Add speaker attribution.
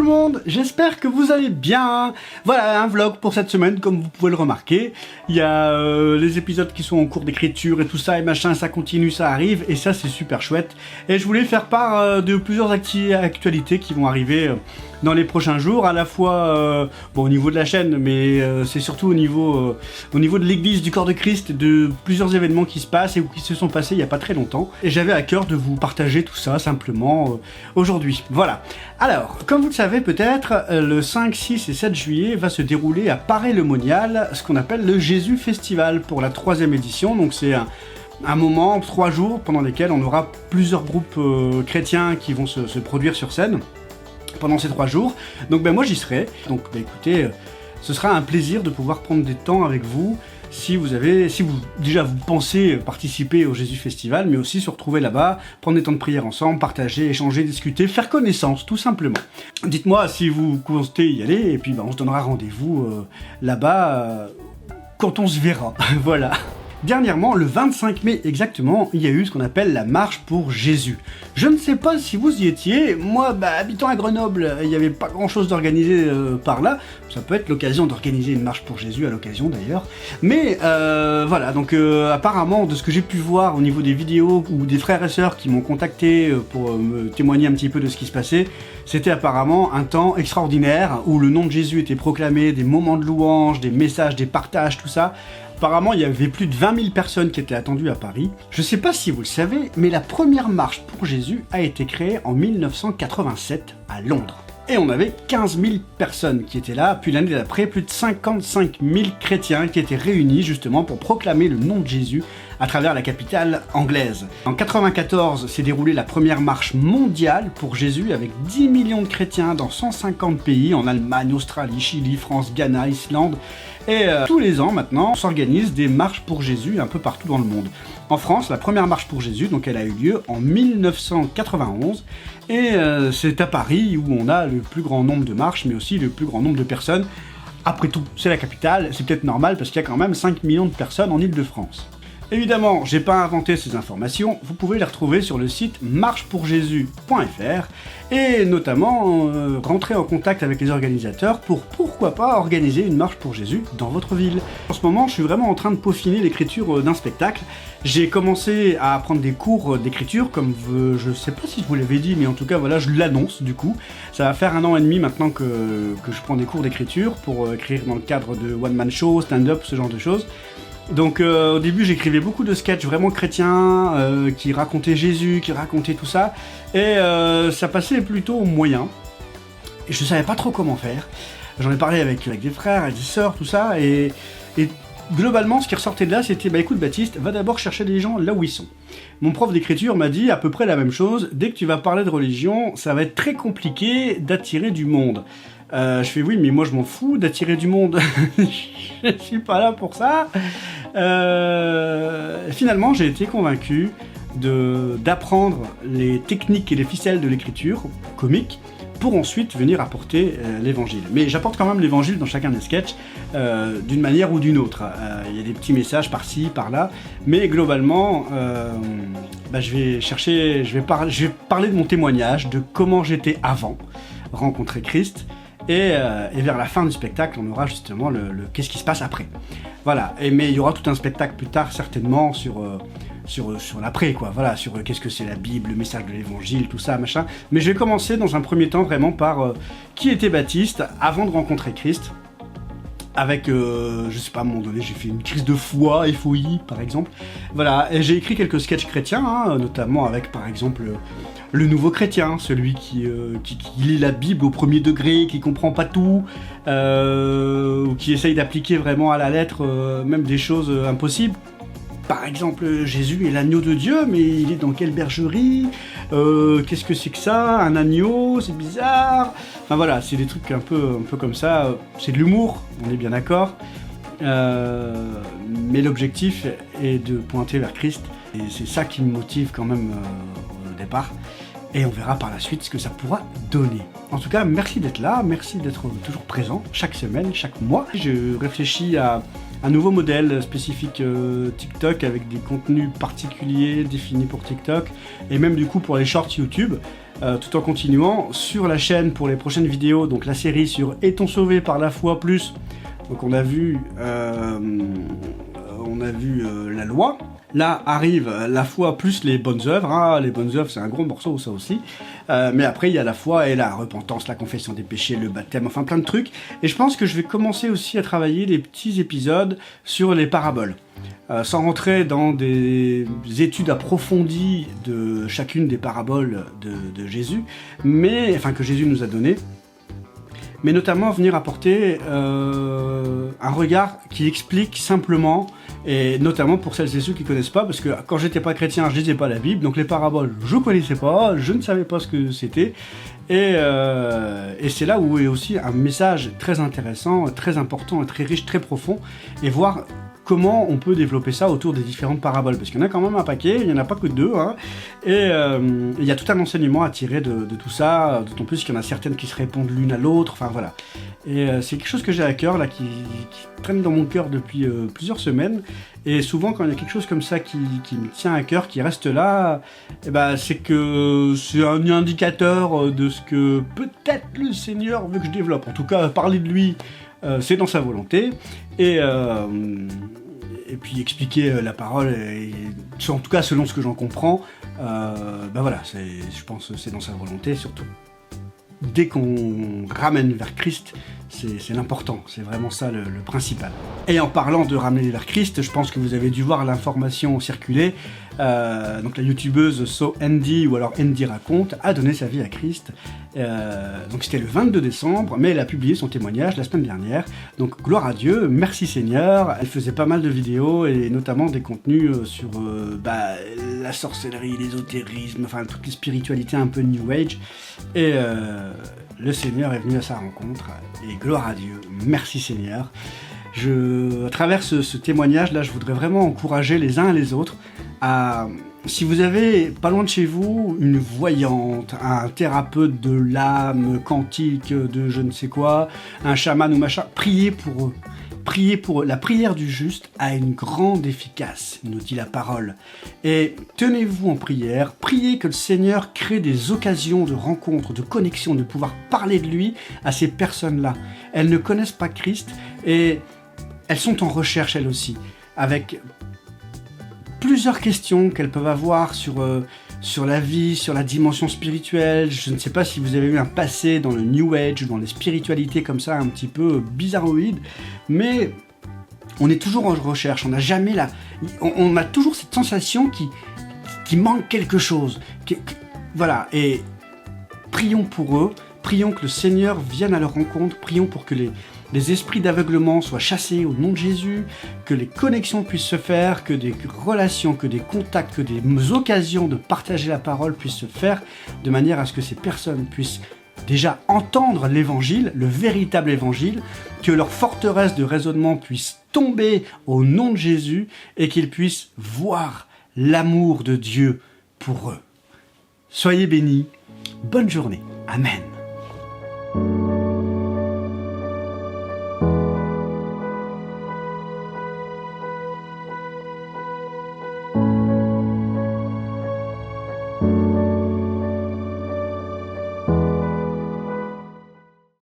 Speaker 1: monde, j'espère que vous allez bien. Voilà un vlog pour cette semaine, comme vous pouvez le remarquer. Il y a les épisodes qui sont en cours d'écriture et tout ça et machin, ça continue, ça arrive et ça c'est super chouette. Et je voulais faire part de plusieurs actualités qui vont arriver dans les prochains jours, à la fois bon, au niveau de la chaîne, mais c'est surtout au niveau de l'église du corps de Christ, de plusieurs événements qui se passent et qui se sont passés il n'y a pas très longtemps. Et j'avais à cœur de vous partager tout ça simplement aujourd'hui. Voilà. Alors, comme vous le savez peut-être, le 5, 6 et 7 juillet va se dérouler à Paray-le-Monial, ce qu'on appelle le Jésus Festival pour la 3e édition. Donc c'est un moment, 3 jours, pendant lesquels on aura plusieurs groupes chrétiens qui vont se produire sur scène pendant ces 3 jours. Donc ben moi j'y serai. Donc ben, écoutez, ce sera un plaisir de pouvoir prendre des temps avec vous si vous pensez participer au Jésus Festival, mais aussi se retrouver là-bas, prendre des temps de prière ensemble, partager, échanger, discuter, faire connaissance, tout simplement. Dites-moi si vous comptez y aller, et puis ben, on se donnera rendez-vous là-bas quand on se verra. Voilà. Dernièrement, le 25 mai exactement, il y a eu ce qu'on appelle la marche pour Jésus. Je ne sais pas si vous y étiez, moi, habitant à Grenoble, il n'y avait pas grand-chose d'organisé par là. Ça peut être l'occasion d'organiser une marche pour Jésus, à l'occasion d'ailleurs. Mais voilà, donc apparemment, de ce que j'ai pu voir au niveau des vidéos ou des frères et sœurs qui m'ont contacté pour me témoigner un petit peu de ce qui se passait, c'était apparemment un temps extraordinaire où le nom de Jésus était proclamé, des moments de louange, des messages, des partages, tout ça. Apparemment, il y avait plus de 20 000 personnes qui étaient attendues à Paris. Je sais pas si vous le savez, mais la première marche pour Jésus a été créée en 1987 à Londres. Et on avait 15 000 personnes qui étaient là, puis l'année d'après, plus de 55 000 chrétiens qui étaient réunis justement pour proclamer le nom de Jésus à travers la capitale anglaise. En 1994 s'est déroulée la première marche mondiale pour Jésus avec 10 millions de chrétiens dans 150 pays, en Allemagne, Australie, Chili, France, Ghana, Islande. Et tous les ans maintenant, s'organisent des marches pour Jésus un peu partout dans le monde. En France, la première marche pour Jésus, donc elle a eu lieu en 1991, et c'est à Paris où on a le plus grand nombre de marches, mais aussi le plus grand nombre de personnes. Après tout, c'est la capitale, c'est peut-être normal parce qu'il y a quand même 5 millions de personnes en Île-de-France. Évidemment, j'ai pas inventé ces informations, vous pouvez les retrouver sur le site marchepourjésus.fr et notamment rentrer en contact avec les organisateurs pour pourquoi pas organiser une marche pour Jésus dans votre ville. En ce moment, je suis vraiment en train de peaufiner l'écriture d'un spectacle. J'ai commencé à prendre des cours d'écriture, comme je sais pas si je vous l'avais dit, mais en tout cas voilà, je l'annonce du coup. Ça va faire 1 an et demi maintenant que je prends des cours d'écriture pour écrire dans le cadre de one-man show, stand-up, ce genre de choses. Donc au début j'écrivais beaucoup de sketchs vraiment chrétiens qui racontaient Jésus, qui racontaient tout ça et ça passait plutôt moyen et je savais pas trop comment faire. J'en ai parlé avec des frères, avec des sœurs, tout ça et globalement ce qui ressortait de là c'était écoute Baptiste, va d'abord chercher les gens là où ils sont. Mon prof d'écriture m'a dit à peu près la même chose, dès que tu vas parler de religion ça va être très compliqué d'attirer du monde. Je fais oui mais moi je m'en fous d'attirer du monde, je suis pas là pour ça. Finalement j'ai été convaincu d'apprendre les techniques et les ficelles de l'écriture comique pour ensuite venir apporter l'évangile. Mais j'apporte quand même l'évangile dans chacun des sketchs d'une manière ou d'une autre. Il y a des petits messages par-ci, par-là, mais globalement je vais parler de mon témoignage, de comment j'étais avant rencontrer Christ. Et vers la fin du spectacle, on aura justement le qu'est-ce qui se passe après. Voilà, mais il y aura tout un spectacle plus tard certainement sur l'après, quoi. Voilà, sur qu'est-ce que c'est la Bible, le message de l'évangile, tout ça, machin. Mais je vais commencer dans un premier temps vraiment par qui était Baptiste avant de rencontrer Christ. Avec, je sais pas, à un moment donné, j'ai fait une crise de foi, FOI, par exemple. Voilà, et j'ai écrit quelques sketchs chrétiens, hein, notamment avec, par exemple, le nouveau chrétien, celui qui lit la Bible au premier degré, qui comprend pas tout, ou qui essaye d'appliquer vraiment à la lettre même des choses impossibles. Par exemple, Jésus est l'agneau de Dieu, mais il est dans quelle bergerie? Qu'est-ce que c'est que ça? Un agneau? C'est bizarre. Enfin voilà, c'est des trucs un peu comme ça. C'est de l'humour, on est bien d'accord. Mais l'objectif est de pointer vers Christ. Et c'est ça qui me motive quand même au départ. Et on verra par la suite ce que ça pourra donner. En tout cas, merci d'être là, merci d'être toujours présent, chaque semaine, chaque mois. Je réfléchis à un nouveau modèle spécifique TikTok avec des contenus particuliers définis pour TikTok et même du coup pour les shorts YouTube. tout en continuant sur la chaîne pour les prochaines vidéos, donc la série sur Est-on sauvé par la foi plus. Donc on a vu la loi. Là arrive la foi plus les bonnes œuvres, hein. Les bonnes œuvres c'est un gros morceau ça aussi, mais après il y a la foi et la repentance, la confession des péchés, le baptême, enfin plein de trucs, et je pense que je vais commencer aussi à travailler les petits épisodes sur les paraboles, sans rentrer dans des études approfondies de chacune des paraboles de Jésus, mais, enfin que Jésus nous a données, mais notamment venir apporter un regard qui explique simplement, et notamment pour celles et ceux qui connaissent pas, parce que quand j'étais pas chrétien, je lisais pas la Bible, donc les paraboles, je connaissais pas, je ne savais pas ce que c'était, et c'est là où est aussi un message très intéressant, très important, très riche, très profond, et voir comment on peut développer ça autour des différentes paraboles, parce qu'il y en a quand même un paquet, il n'y en a pas que 2, hein, et il y a tout un enseignement à tirer de tout ça, d'autant plus qu'il y en a certaines qui se répondent l'une à l'autre, enfin voilà. Et c'est quelque chose que j'ai à cœur, là, qui traîne dans mon cœur depuis plusieurs semaines, et souvent quand il y a quelque chose comme ça qui me tient à cœur, qui reste là, eh ben, c'est que c'est un indicateur de ce que peut-être le Seigneur veut que je développe. En tout cas, parler de lui, c'est dans sa volonté, et puis expliquer la parole, et, en tout cas selon ce que j'en comprends, ben voilà, je pense que c'est dans sa volonté, surtout dès qu'on ramène vers Christ, c'est l'important, c'est vraiment ça le principal. Et en parlant de ramener vers Christ, je pense que vous avez dû voir l'information circuler, donc la youtubeuse So Andy, ou alors Andy Raconte, a donné sa vie à Christ, donc c'était le 22 décembre, mais elle a publié son témoignage la semaine dernière, donc gloire à Dieu, merci Seigneur. Elle faisait pas mal de vidéos, et notamment des contenus sur la sorcellerie, l'ésotérisme, enfin toutes les spiritualités un peu New Age, et le Seigneur est venu à sa rencontre, et gloire à Dieu, merci Seigneur. À travers ce témoignage-là, je voudrais vraiment encourager les uns et les autres à, si vous avez pas loin de chez vous une voyante, un thérapeute de l'âme, quantique, de je ne sais quoi, un chaman ou machin, priez pour eux. Priez pour eux. La prière du juste a une grande efficace, nous dit la parole. Et tenez-vous en prière, priez que le Seigneur crée des occasions de rencontres, de connexion, de pouvoir parler de lui à ces personnes-là. Elles ne connaissent pas Christ, et elles sont en recherche elles aussi, avec plusieurs questions qu'elles peuvent avoir sur la vie, sur la dimension spirituelle. Je ne sais pas si vous avez eu un passé dans le New Age, dans les spiritualités comme ça, un petit peu bizarroïdes, mais on est toujours en recherche, on n'a jamais on a toujours cette sensation qui manque quelque chose. Voilà, et prions pour eux, prions que le Seigneur vienne à leur rencontre, prions pour que les esprits d'aveuglement soient chassés au nom de Jésus, que les connexions puissent se faire, que des relations, que des contacts, que des occasions de partager la parole puissent se faire, de manière à ce que ces personnes puissent déjà entendre l'évangile, le véritable évangile, que leur forteresse de raisonnement puisse tomber au nom de Jésus, et qu'ils puissent voir l'amour de Dieu pour eux. Soyez bénis, bonne journée, Amen.